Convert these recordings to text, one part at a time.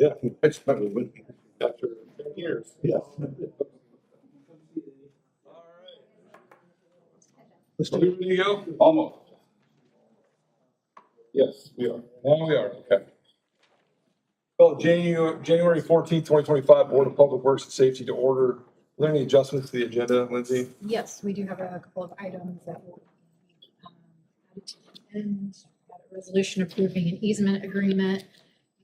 Yeah, it's probably with me after 10 years. Yeah. Mr. Ready to go? Almost. Yes, we are. Now we are, okay. Well, January 14th, 2025, Board of Public Works and Safety to order. Are there any adjustments to the agenda, Lindsay? Yes, we do have a couple of items that will be added to the end. A resolution approving an easement agreement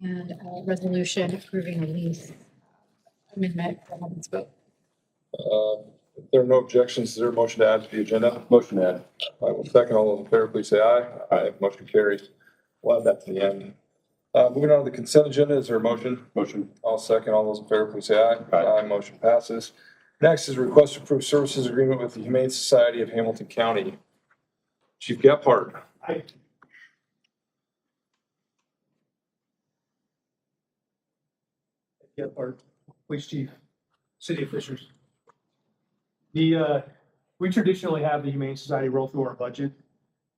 and a resolution approving a lease amendment for Hubbardsville. If there are no objections, is there a motion to add to the agenda? Motion to add. I will second. All those in favor, please say aye. Aye. Motion carries. We'll add that to the end. Moving on to the consent agenda, is there a motion? Motion. I'll second. All those in favor, please say aye. Aye. Motion passes. Next is request to approve services agreement with the Humane Society of Hamilton County. Chief Gephardt. Hi. Gephardt, Police Chief, City officials. We traditionally have the Humane Society roll through our budget,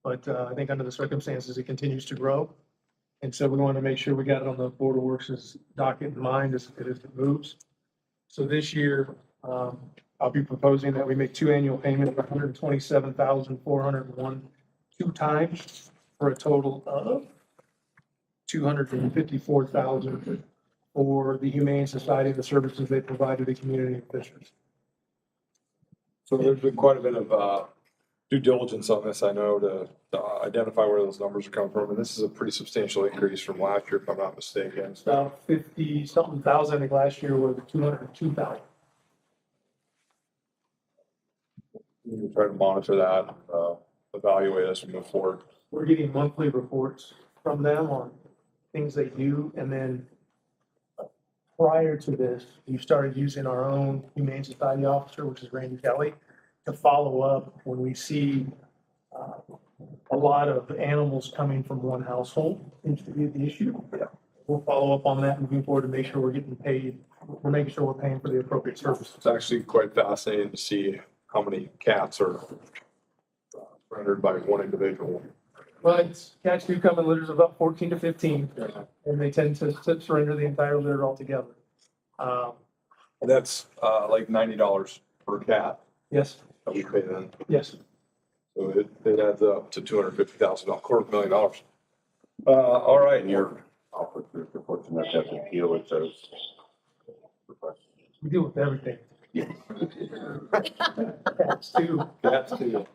but I think under the circumstances, it continues to grow. And so we want to make sure we got it on the Board of Works' docket in mind as it moves. So this year, I'll be proposing that we make two annual payments of $127,401 two times for a total of $254,000 for the Humane Society and the services they provide to the community of Fishers. So there's been quite a bit of due diligence on this, I know, to identify where those numbers are coming from. And this is a pretty substantial increase from last year, if I'm not mistaken. It's about 50-something thousand. I think last year was 202,000. We can try to monitor that, evaluate as we move forward. We're getting monthly reports from them on things they do. And then prior to this, we started using our own Humane Society officer, which is Randy Kelly, to follow up when we see a lot of animals coming from one household seems to be the issue. Yeah. We'll follow up on that moving forward to make sure we're getting paid. We're making sure we're paying for the appropriate services. It's actually quite fascinating to see how many cats are rendered by one individual. But cats do come in litters of about 14 to 15, and they tend to surrender the entire litter altogether. And that's like $90 per cat Yes, that we pay them. yes. So it adds up to $250,000, $250,000. All right, And you're, I'll put the report to have to appeal it, so. We deal with everything. Yeah. Cats too. cats too.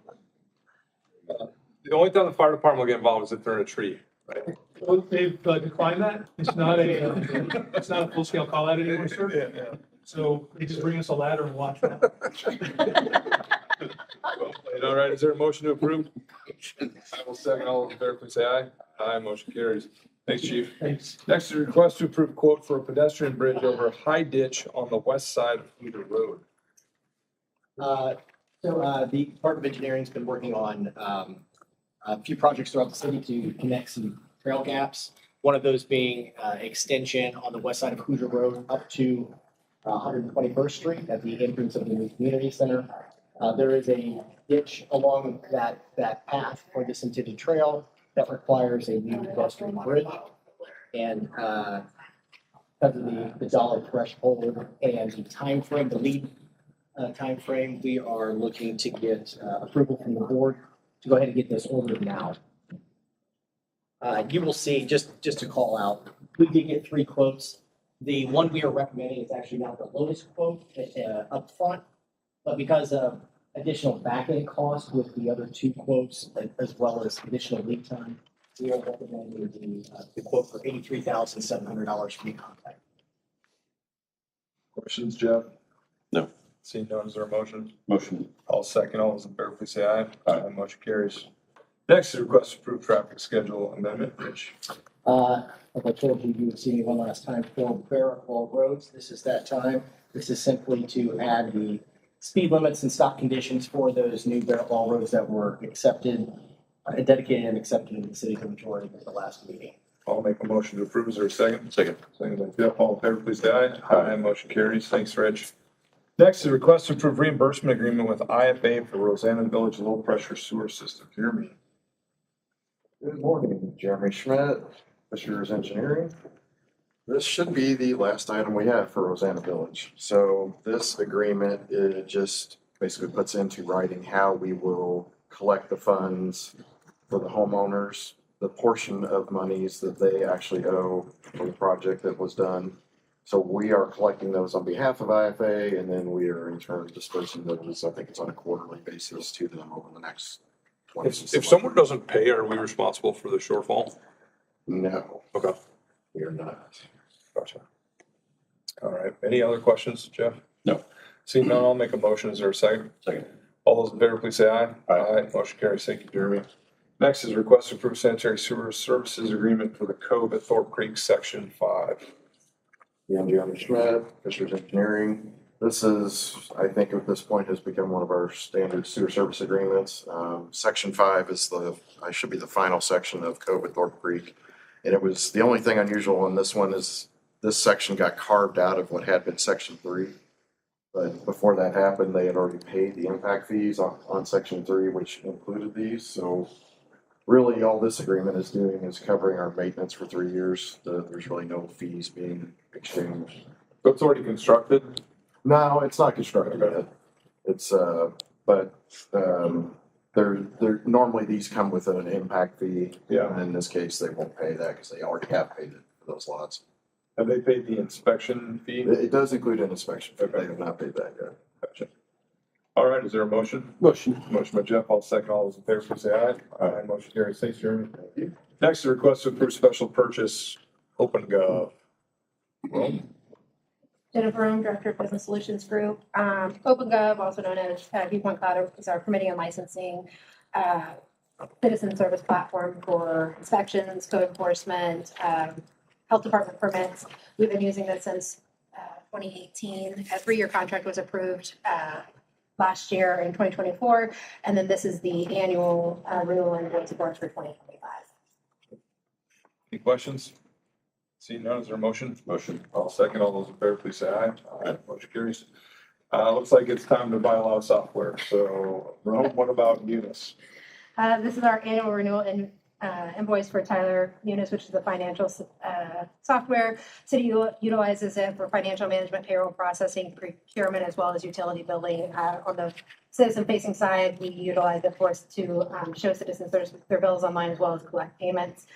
The only time the fire department will get involved is if they're in a tree, right? Well, they've declined that. It's not a full-scale call out anymore, sir. Yeah. So they just bring us a ladder and watch that. All right, is there a motion to approve? I will second. All those in favor, please say aye. Aye, motion carries. Thanks, chief. Thanks. Next is a request to approve quote for a pedestrian bridge over High Ditch on the west side of Cedar Road. The Department of Engineering's been working on a few projects throughout the city to connect some trail gaps. One of those being extension on the west side of Hoosier Road up to 121st Street at the entrance of the new community center. There is a ditch along that path for this intended trail that requires a new pedestrian bridge. And because of the dollar threshold and the timeframe, the lead timeframe, we are looking to get approval from the board to go ahead and get this ordered now. You will see, just to call out, we did get 3 quotes. The one we are recommending is actually not the lowest quote up front, but because of additional back-end costs with the other 2 quotes, as well as additional lead time, we are recommending the quote for $83,700 for the contract. Questions, Jeff? No. Seeing none, is there a motion? Motion. I'll second. All those in favor, please say aye. Aye. Motion carries. Next is request to approve traffic schedule amendment, Rich. Like I told you, you would see me one last time for Barrett Hall roads. This is that time. This is simply to add the speed limits and stop conditions for those new Barrett Hall roads that were accepted, dedicated and accepted in the city's majority at the last meeting. I'll make a motion to approve. Is there a second? Second. Second by Jeff. All in favor, please say aye. Aye. Motion carries. Thanks, Rich. Next is a request to approve reimbursement agreement with IFA for Rosanna Village Low Pressure Sewer System. Jeremy. Good morning, Jeremy Schmidt, Fishers Engineering. This should be the last item we have for Rosanna Village. So this agreement, it just basically puts into writing how we will collect the funds for the homeowners, the portion of monies that they actually owe for the project that was done. So we are collecting those on behalf of IFA, and then we are in turn dispersing those, I think it's on a quarterly basis, to them over the next 20. If someone doesn't pay, are we responsible for the shortfall? No, Okay, we are not. gotcha. All right, any other questions, Jeff? No. Seeing none, I'll make a motion. Is there a second? Second. All those in favor, please say aye. Aye. Motion carries. Thank you, Jeremy. Next is request to approve sanitary sewer services agreement for the Cove at Thorpe Creek, Section 5. Ian Gianni Schmidt, Fishers Engineering. This is, I think at this point has become one of our standard sewer service agreements. Section 5 is should be the final section of Cove at Thorpe Creek. And it was, the only thing unusual on this one is this section got carved out of what had been Section 3. But before that happened, they had already paid the impact fees on Section 3, which included these. So really, all this agreement is doing is covering our maintenance for 3 years. There's really no fees being exchanged. So it's already constructed? No, it's not constructed yet. It's, they're normally these come with an impact fee. Yeah. And in this case, they won't pay that because they already have paid it for those lots. Have they paid the inspection fee? It does include an inspection fee. They have not paid that yet. Gotcha. All right, is there a motion? Motion. Motion by Jeff, I'll second. All those in favor, please say aye. Aye. Motion carries. Thanks, Jeremy. Next, is a request to approve special purchase, OpenGov. Rome? Jennifer Rome, Director of Business Solutions Group. OpenGov, also known as Viewpoint Cloud, is our permitting and licensing citizen service platform for inspections, code enforcement, health department permits. We've been using this since 2018. A 3-year contract was approved last year in 2024, and then this is the annual renewal and invoice reports for 2025. Any questions? Seeing none, is there a motion? Motion. I'll second. All those in favor, please say aye. Aye. Motion carries. Looks like it's time to buy a lot of software. So, Rome, what about Munis? This is our annual renewal invoice for Tyler Munis, which is the financial software. City utilizes it for financial management, payroll processing, procurement, as well as utility billing. On the citizen-facing side, we utilize it for us to show citizens their bills online as well as collect payments.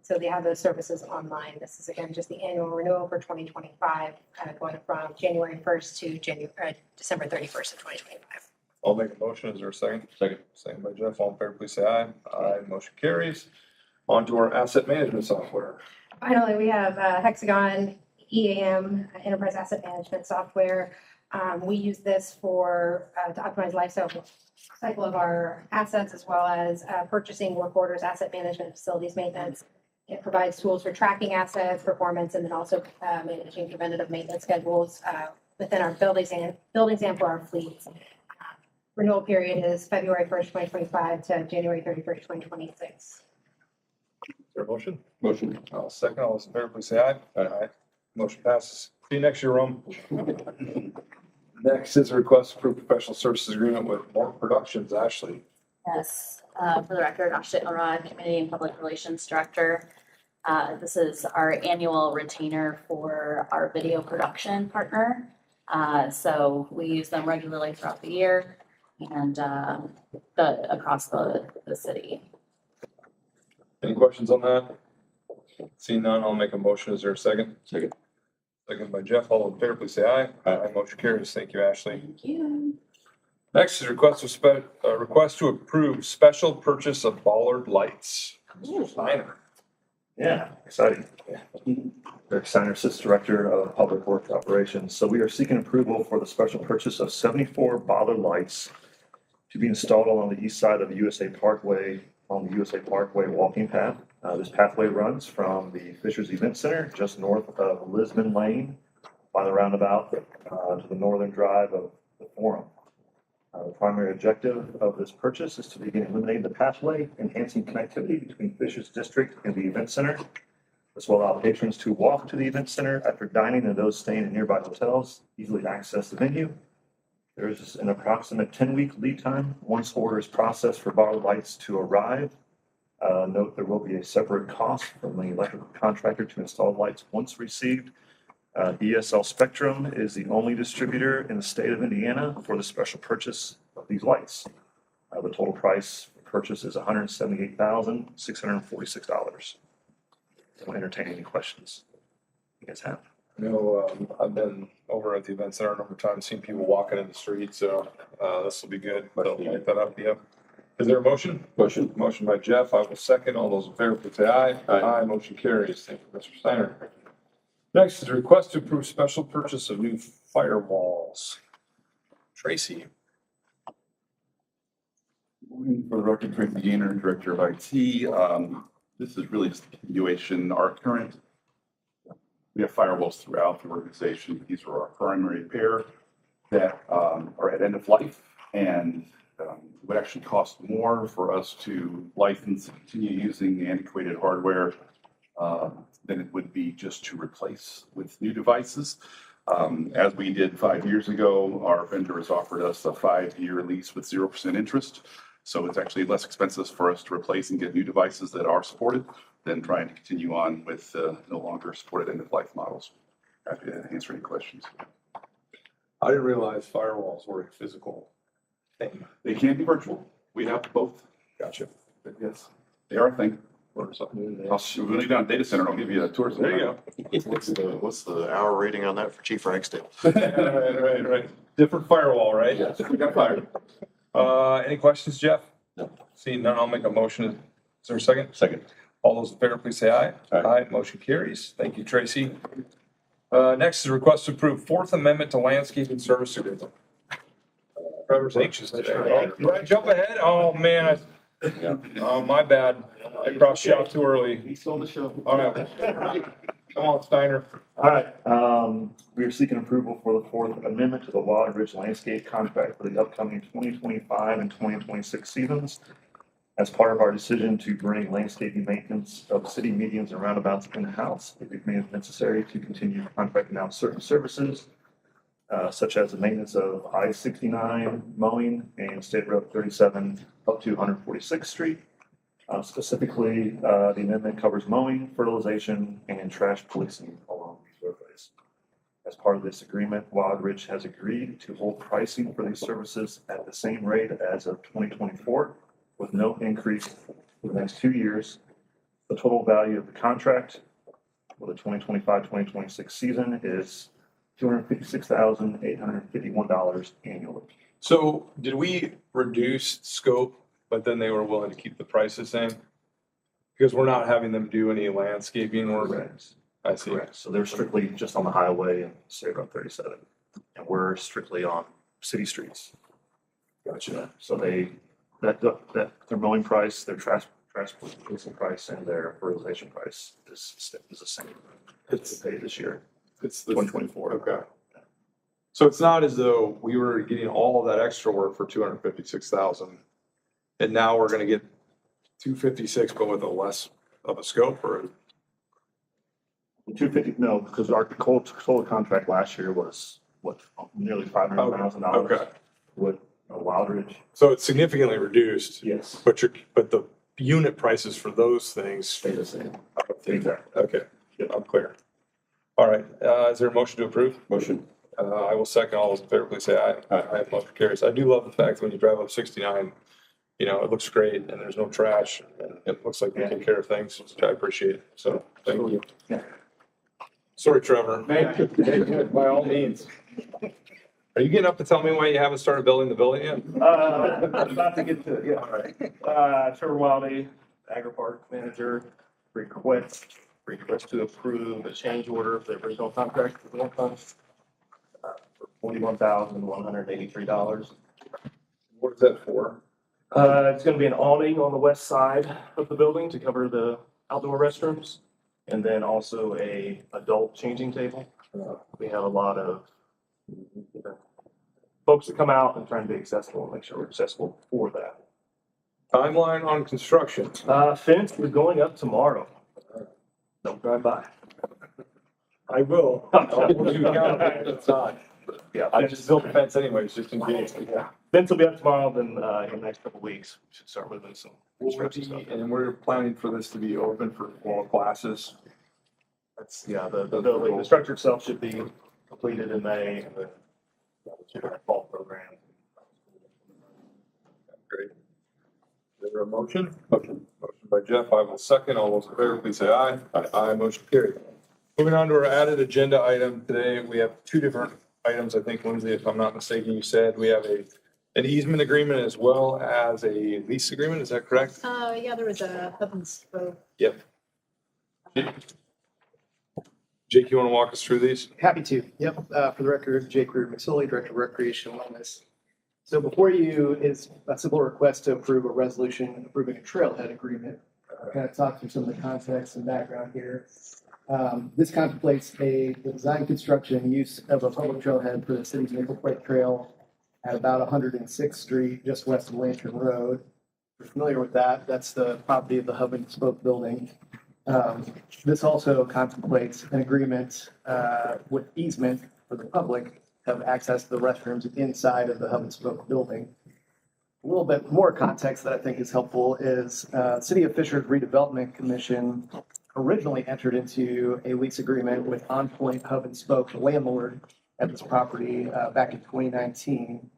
So they have those services online. This is again just the annual renewal for 2025, going from January 1st to December 31st of 2025. I'll make a motion. Is there a second? Second. Second by Jeff. All in favor, please say aye. Aye. Motion carries. On to our asset management software. Finally, we have Hexagon EAM, Enterprise Asset Management Software. We use this for to optimize life cycle of our assets, as well as purchasing work orders, asset management, facilities maintenance. It provides tools for tracking assets, performance, and then also managing preventative maintenance schedules within our buildings and for our fleets. Renewal period is February 1st, 2025 to January 31st, 2026. Is there a motion? Motion. I'll second. All those in favor, please say aye. Aye. Motion passes. See you next year, Rome. Next is a request to approve professional services agreement with More Productions. Ashley. Yes, for the record, Ashley Elrod, Community and Public Relations Director. This is our annual retainer for our video production partner. So we use them regularly throughout the year and across the city. Any questions on that? Seeing none, I'll make a motion. Is there a second? Second. Second by Jeff. All in favor, please say aye. Aye. Motion carries. Thank you, Ashley. Thank you. Next is request to approve special purchase of bollard lights. Mr. Steiner. Yeah, exciting. Eric Steiner, Assistant Director of Public Works Operations. So we are seeking approval for the special purchase of 74 bollard lights to be installed along the east side of the USA Parkway, on the USA Parkway walking path. This pathway runs from the Fishers Event Center, just north of Lisbon Lane, by the roundabout, to the northern drive of the Forum. The primary objective of this purchase is to begin eliminating the pathway, enhancing connectivity between Fishers District and the Event Center. This will allow patrons to walk to the Event Center after dining, and those staying in nearby hotels easily access the venue. There is an approximate 10-week lead time once order is processed for bollard lights to arrive. Note there will be a separate cost from the electrical contractor to install lights once received. ESL Spectrum is the only distributor in the state of Indiana for the special purchase of these lights. The total price for purchase is $178,646. I'll entertain any questions you guys have. I know, I've been over at the event center a number of times, seen people walking in the street, so, this will be good. They'll light that up, yep. Is there a motion? Motion. Motion by Jeff, I will second. All those in favor, please say aye. Aye. Motion carries. Thank you, Mr. Steiner. Next is a request to approve special purchase of new firewalls. Tracy. For the record, Tracy Gainer, Director of IT. This is really just a continuation. We have firewalls throughout the organization. These are our primary pair that are at end of life, and it would actually cost more for us to license and continue using the antiquated hardware than it would be just to replace with new devices. As we did 5 years ago, our vendor has offered us a 5-year lease with 0% interest. So it's actually less expensive for us to replace and get new devices that are supported than trying to continue on with no longer supported end-of-life models. Happy to answer any questions. I didn't realize firewalls were a physical thing. They can be virtual. We have both. Gotcha. But yes, they are a thing. Or something. I'll shoot you down a data center. I'll give you a tour. There you What's the hour rating on that for Chief Ragsdale? go. Right. Different firewall, right? Yes, we got fired. Any questions, Jeff? No. Seeing none, I'll make a motion. Is there a second? Second. All those in favor, please say aye. Aye. Motion carries. Thank you, Tracy. Next is a request to approve Fourth Amendment to Landscaping Service Agreement. Trevor's anxious today. Right, jump ahead. Oh, man. Oh, my bad. I crossed you out too early. He stole the show. All right. Come on, Steiner. All right, we are seeking approval for the Fourth Amendment to the Wild Ridge Landscape Contract for the upcoming 2025 and 2026 seasons. As part of our decision to bring landscaping maintenance of city medians and roundabouts in-house, it may be necessary to continue contracting out certain services, such as the maintenance of I-69 mowing and State Road 37 up to 146th Street. Specifically, the amendment covers mowing, fertilization, and trash policing along these roadways. As part of this agreement, Wild Ridge has agreed to hold pricing for these services at the same rate as of 2024, with no increase for the next 2 years. The total value of the contract for the 2025-2026 season is $256,851 annually. So did we reduce scope, but then they were willing to keep the price the same? Because we're not having them do any landscaping work? Correct. I see. Correct. So they're strictly just on the highway and State Road 37. And we're strictly on city streets. Gotcha. So that their mowing price, their trash policing price, and their fertilization price is the same. It's paid this year, It's the 2024. Okay. So it's not as though we were getting all of that extra work for 256,000. And now we're gonna get 256, but with a less of a scope, or? 250, no, because our total contract last year was what, nearly $500,000. Okay. With Wild Ridge. So it's significantly reduced, Yes. but the unit prices for those things. Stay the same. Okay, Exactly. I'm clear. All right, is there a motion to approve? Motion. I will second. All those in favor, please say aye. Aye. Motion carries. I do love the fact that when you drive up 69, you know, it looks great and there's no trash and it looks like we take care of things, which I appreciate. So, thank you. Yeah. Sorry, Trevor. By all means. Are you getting up to tell me why you haven't started building the building yet? About to get to it, yeah. All right. Trevor Wildy, Agri-Park Manager, request to approve a change order for the original contract with Northland for $41,183. What is that for? It's gonna be an awning on the west side of the building to cover the outdoor restrooms, and then also a adult changing table. We have a lot of folks that come out and trying to be accessible and make sure we're accessible for that. Timeline on construction. Fence is going up tomorrow. Don't drive by. I will. I'll hold you accountable if it's not. Yeah, I just built the fence anyways, just in case. yeah. Fence will be up tomorrow, then, in the next couple of weeks, we should start moving some We'll strips and be- stuff. And we're planning for this to be open for fall classes. That's, yeah, the building, the structure itself should be completed in May, and then fall program. Great. Is there a motion? Motion by Jeff, I will second. All those in favor, please say aye. Aye, motion carried. Moving on to our added agenda item today, we have two different items, I think, Lindsay, if I'm not mistaken, you said we have an easement agreement as well as a lease agreement, is that correct? Yeah, there was a hub and spoke. Yep. Jake, you want to walk us through these? Happy to. Yep. For the record, Jake Reardon McSorley, Director of Recreation and Wellness. So before you is a simple request to approve a resolution approving a trailhead agreement. Kind of talk through some of the context and background here. This contemplates the design, construction, and use of a public trailhead for the city's Maple Plate Trail at about 106th Street, just west of Lantern Road. If you're familiar with that, that's the property of the Hub and Spoke building. This also contemplates an agreement with easement for the public to have access to the restrooms inside of the Hub and Spoke building. A little bit more context that I think is helpful is City of Fishers Redevelopment Commission originally entered into a lease agreement with On Point Hub and Spoke, the landlord at this property, back in 2019.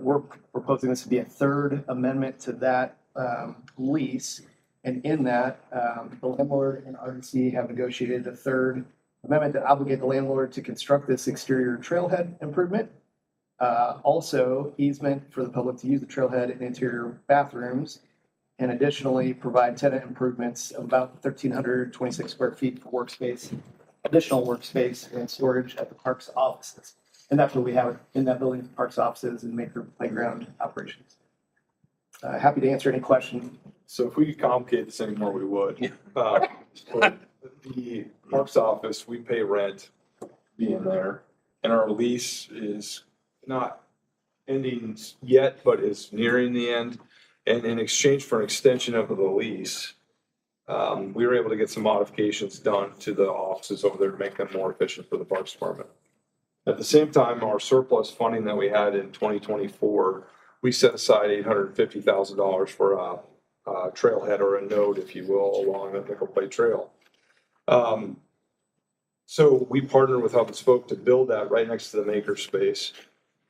We're proposing this to be a third amendment to that lease. And in that, the landlord and RDC have negotiated a third amendment that obligate the landlord to construct this exterior trailhead improvement. Also easement for the public to use the trailhead and interior bathrooms, and additionally provide tenant improvements of about 1,326 square feet for workspace, additional workspace and storage at the park's offices. And that's what we have in that building, park's offices and Maker Playground operations. Happy to answer any questions. So if we could complicate this anymore, we would. For the parks office, we pay rent being there, and our lease is not ending yet, but is nearing the end. And in exchange for an extension of the lease, we were able to get some modifications done to the offices over there to make them more efficient for the parks department. At the same time, our surplus funding that we had in 2024, we set aside $850,000 for a trailhead or a node, if you will, along the Nickel Plate Trail. So we partnered with Hub and Spoke to build that right next to the maker space.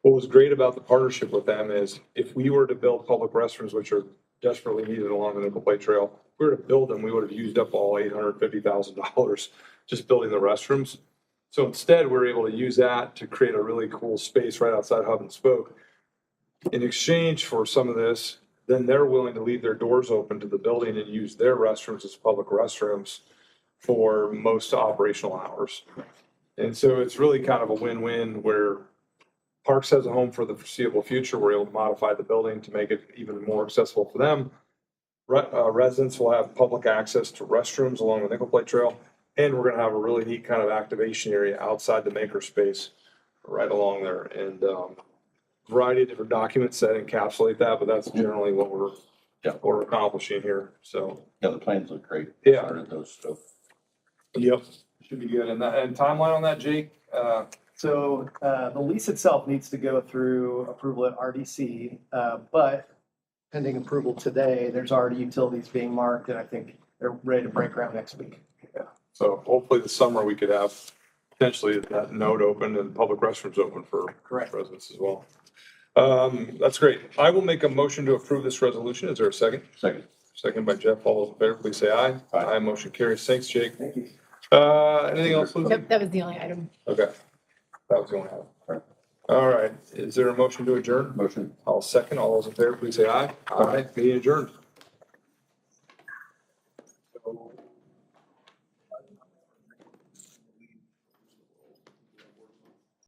What was great about the partnership with them is if we were to build public restrooms, which are desperately needed along the Nickel Plate Trail, if we were to build them, we would have used up all $850,000 just building the restrooms. So instead, we're able to use that to create a really cool space right outside Hub and Spoke. In exchange for some of this, then they're willing to leave their doors open to the building and use their restrooms as public restrooms for most operational hours. And so it's really kind of a win-win where Parks has a home for the foreseeable future. We're able to modify the building to make it even more accessible for them. Residents will have public access to restrooms along the Nickel Plate Trail. And we're gonna have a really neat kind of activation area outside the maker space right along there. And variety of different documents that encapsulate that, but that's generally what we're accomplishing here. So, Yeah, the plans look great. Yeah. Started those stuff. yep, should be good. And timeline on that, Jake? So the lease itself needs to go through approval at RDC, but pending approval today, there's already utilities being marked, and I think they're ready to break ground next week. So hopefully this summer we could have potentially that node open and public restrooms open for Correct. residents as well. That's great. I will make a motion to approve this resolution. Is there a second? Second. Second by Jeff. All those in favor, please say aye. Aye. Motion carries. Thanks, Jake. Thank you. Anything else, Lindsay? Yep, that was the only item. Okay. That was the only item. All right. Is there a motion to adjourn? Motion. I'll second. All those in favor, please say aye. Aye. Meeting adjourned.